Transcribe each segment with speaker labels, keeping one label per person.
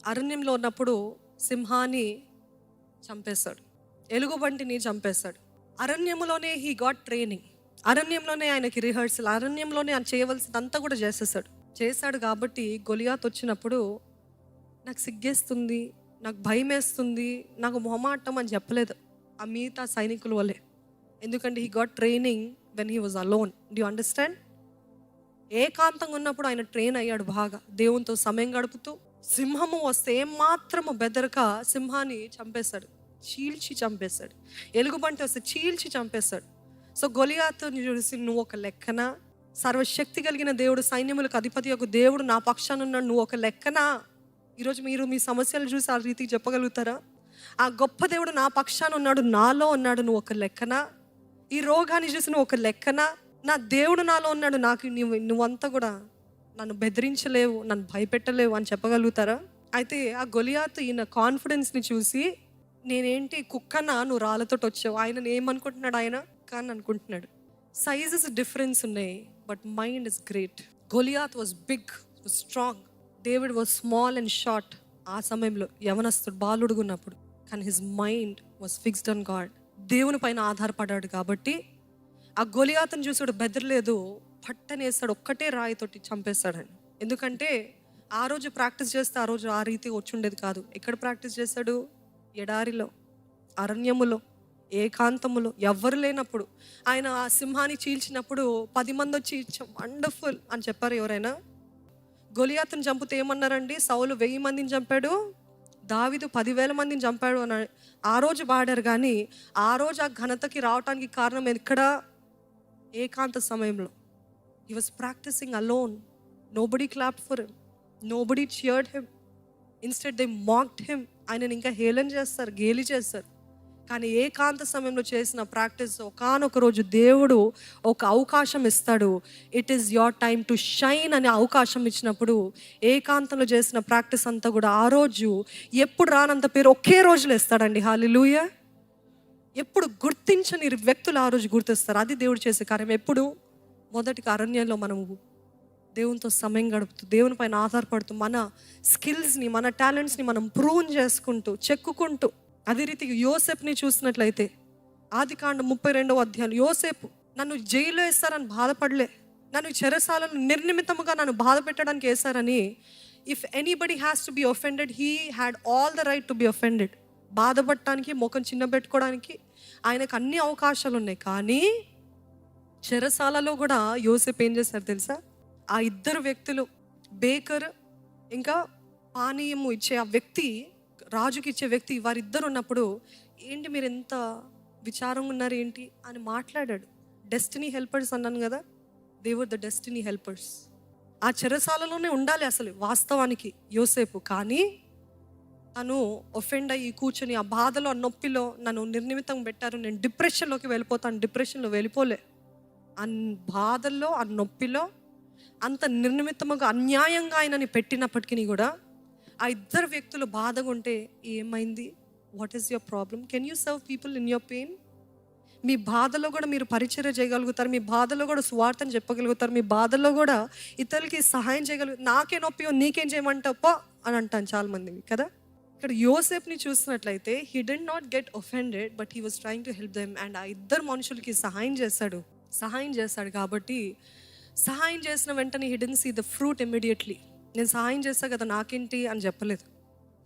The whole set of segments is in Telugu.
Speaker 1: అరణ్యంలో ఉన్నప్పుడు సింహాన్ని చంపేశాడు, ఎలుగుబంటిని చంపేశాడు. అరణ్యంలోనే హీ గాట్ ట్రైనింగ్, అరణ్యంలోనే ఆయనకి రిహర్సల్, అరణ్యంలోనే ఆయన చేయవలసిందంతా కూడా చేశాడు. కాబట్టి గొలియాత్ వచ్చినప్పుడు నాకు సిగ్గేస్తుంది, నాకు భయం వేస్తుంది, నాకు మొహమాటం అని చెప్పలేదు ఆ మిగతా సైనికుల వల్లే. ఎందుకంటే he got training when he was alone. Do you understand? ఏకాంతంగా ఉన్నప్పుడు ఆయన ట్రైన్ అయ్యాడు బాగా, దేవునితో సమయం గడుపుతూ. సింహము వస్తే ఏమాత్రము బెదరక సింహాన్ని చీల్చి చంపేశాడు. ఎలుగుబంటి వస్తే చీల్చి చంపేశాడు. సో గొలియాతుని చూసి, నువ్వు ఒక లెక్కన, సర్వశక్తి కలిగిన దేవుడు, సైన్యములకు అధిపతి యొక్క దేవుడు నా పక్షాన ఉన్నాడు, నువ్వు ఒక లెక్కన. ఈరోజు మీరు మీ సమస్యలు చూసి ఆ రీతికి చెప్పగలుగుతారా? ఆ గొప్ప దేవుడు నా పక్షాన ఉన్నాడు, నాలో ఉన్నాడు, నువ్వు ఒక లెక్కన. ఈ రోగాన్ని చూసి నువ్వు ఒక లెక్కన. నా దేవుడు నాలో ఉన్నాడు, నాకు నువ్వంతా కూడా నన్ను బెదిరించలేవు, నన్ను భయపెట్టలేవు అని చెప్పగలుగుతారా? అయితే ఆ గొలియాతు ఈయన కాన్ఫిడెన్స్ని చూసి, నేనేంటి కుక్కనా, నువ్వు రాళ్ళతో వచ్చావు. ఆయన ఏమనుకుంటున్నాడు, ఆయన కానీ అనుకుంటున్నాడు. సైజెస్ డిఫరెన్స్ ఉన్నాయి, but mind is great. Goliath was big, was strong. David was small and short. ఆ సమయంలో యవనస్తుడు, బాలుడుగా ఉన్నప్పుడు. కానీ his mind was fixed on God. దేవుని పైన ఆధారపడ్డాడు కాబట్టి ఆ గొలియాతుని చూసాడు, బెదరలేదు, పట్టనేస్తాడు, ఒక్కటే రాయితోటి చంపేస్తాడని. ఎందుకంటే ఆ రోజు ప్రాక్టీస్ చేస్తే ఆ రోజు ఆ రీతి వచ్చి ఉండేది కాదు. ఎక్కడ ప్రాక్టీస్ చేశాడు? ఎడారిలో, అరణ్యములో, ఏకాంతములో, ఎవ్వరు లేనప్పుడు. ఆయన ఆ సింహాన్ని చీల్చినప్పుడు 10 మంది వచ్చి వండర్ఫుల్ అని చెప్పారు ఎవరైనా? గొలియాతుని చంపితే ఏమన్నారండి? సౌలు 1000 మందిని చంపాడు, దావీదు 10,000 మందిని చంపాడు అని ఆ రోజు పాడారు. కానీ ఆ రోజు ఆ ఘనతకి రావటానికి కారణం ఎక్కడ? ఏకాంత సమయంలో. He was practising alone. Nobody clapped for him, nobody cheered him. Instead they mocked him. ఆయనని ఇంకా హేళన చేస్తారు, గేలి చేస్తారు. కానీ ఏకాంత సమయంలో చేసిన ప్రాక్టీస్ ఒకానొక రోజు దేవుడు ఒక అవకాశం ఇస్తాడు. It is your time to shine అనే అవకాశం ఇచ్చినప్పుడు ఏకాంతంలో చేసిన ప్రాక్టీస్ అంతా కూడా ఆ రోజు ఎప్పుడు రానంత పేరు ఒకే రోజులో ఇస్తాడండి. హల్లెలూయా. ఎప్పుడు గుర్తించని వ్యక్తులు ఆ రోజు గుర్తిస్తారు. అది దేవుడు చేసే కార్యం. ఎప్పుడు? మొదటిగా అరణ్యంలో మనము దేవునితో సమయం గడుపుతూ, దేవుని పైన ఆధారపడుతూ, మన స్కిల్స్ని, మన టాలెంట్స్ని మనం ప్రూవ్ చేసుకుంటూ, చెక్కుకుంటూ. అదే రీతిగా యోసేపుని చూసినట్లయితే ఆదికాండం 32వ అధ్యాయం, యోసేపు నన్ను జైల్లో వేస్తారని బాధపడలే, నన్ను చెరసాలను నిర్నిమితముగా నన్ను బాధ పెట్టడానికి వేస్తారని. If anybody has to be offended, he had all the right to be offended. బాధపడటానికి, ముఖం చిన్న పెట్టుకోవడానికి ఆయనకు అన్ని అవకాశాలు ఉన్నాయి. కానీ చెరసాలలో కూడా యోసేపు ఏం చేశారు తెలుసా? ఆ ఇద్దరు వ్యక్తులు, బేకర్ ఇంకా పానీయము ఇచ్చే ఆ వ్యక్తి, రాజుకి ఇచ్చే వ్యక్తి, వారిద్దరు ఉన్నప్పుడు, ఏంటి మీరు ఎంత విచారంగా ఉన్నారు ఏంటి అని మాట్లాడాడు. డెస్టినీ హెల్పర్స్ అన్నాను కదా, they were the destiny helpers. ఆ చెరసాలలోనే ఉండాలి అసలు వాస్తవానికి యోసేపు. కానీ తను ఒఫెండ్ అయ్యి కూర్చొని ఆ బాధలో, ఆ నొప్పిలో నన్ను నిర్నిమితం పెట్టారు, నేను డిప్రెషన్లోకి వెళ్ళిపోతాను. డిప్రెషన్లో వెళ్ళిపోలే. ఆ బాధల్లో, ఆ నొప్పిలో అంత నిర్నిమిత్తముగా అన్యాయంగా ఆయనని పెట్టినప్పటికీ కూడా ఆ ఇద్దరు వ్యక్తులు బాధగా ఉంటే ఏమైంది? What is your problem? Can you serve people in your pain? మీ బాధలో కూడా మీరు పరిచర్య చేయగలుగుతారు, మీ బాధలో కూడా సువార్తను చెప్పగలుగుతారు, మీ బాధలో కూడా ఇతరులకి సహాయం చేయగలుగుతారు. నాకే నొప్పి, నీకేం చేయమంటాపో అని అంటాను చాలామంది కదా. ఇక్కడ యోసేపుని చూసినట్లయితే he did not get offended, but he was trying to help them. And ఆ ఇద్దరు మనుషులకి సహాయం చేశాడు. కాబట్టి సహాయం చేసిన వెంటనే he didn't see the fruit immediately. నేను సహాయం చేశా కదా, నాకేంటి అని చెప్పలేదు.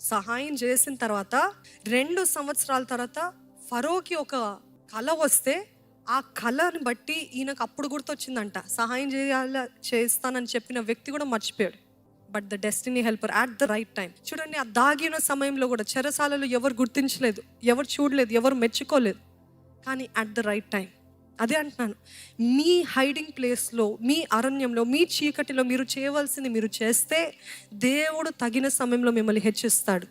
Speaker 1: సహాయం చేసిన తర్వాత 2 సంవత్సరాల తర్వాత ఫరోకి ఒక కళ వస్తే ఆ కళని బట్టి ఈయనకు అప్పుడు గుర్తొచ్చిందంట. సహాయం చేస్తానని చెప్పిన వ్యక్తి కూడా మర్చిపోయాడు. But the destiny helper at the right time. చూడండి, ఆ దాగిన సమయంలో కూడా చెరసాలలో ఎవరు గుర్తించలేదు, ఎవరు చూడలేదు, ఎవరు మెచ్చుకోలేదు. కానీ అట్ ద రైట్ టైం. అదే అంటున్నాను, మీ హైడింగ్ ప్లేస్లో, మీ అరణ్యంలో, మీ చీకటిలో మీరు చేయవలసింది మీరు చేస్తే దేవుడు తగిన సమయంలో మిమ్మల్ని హెచ్చిస్తాడు.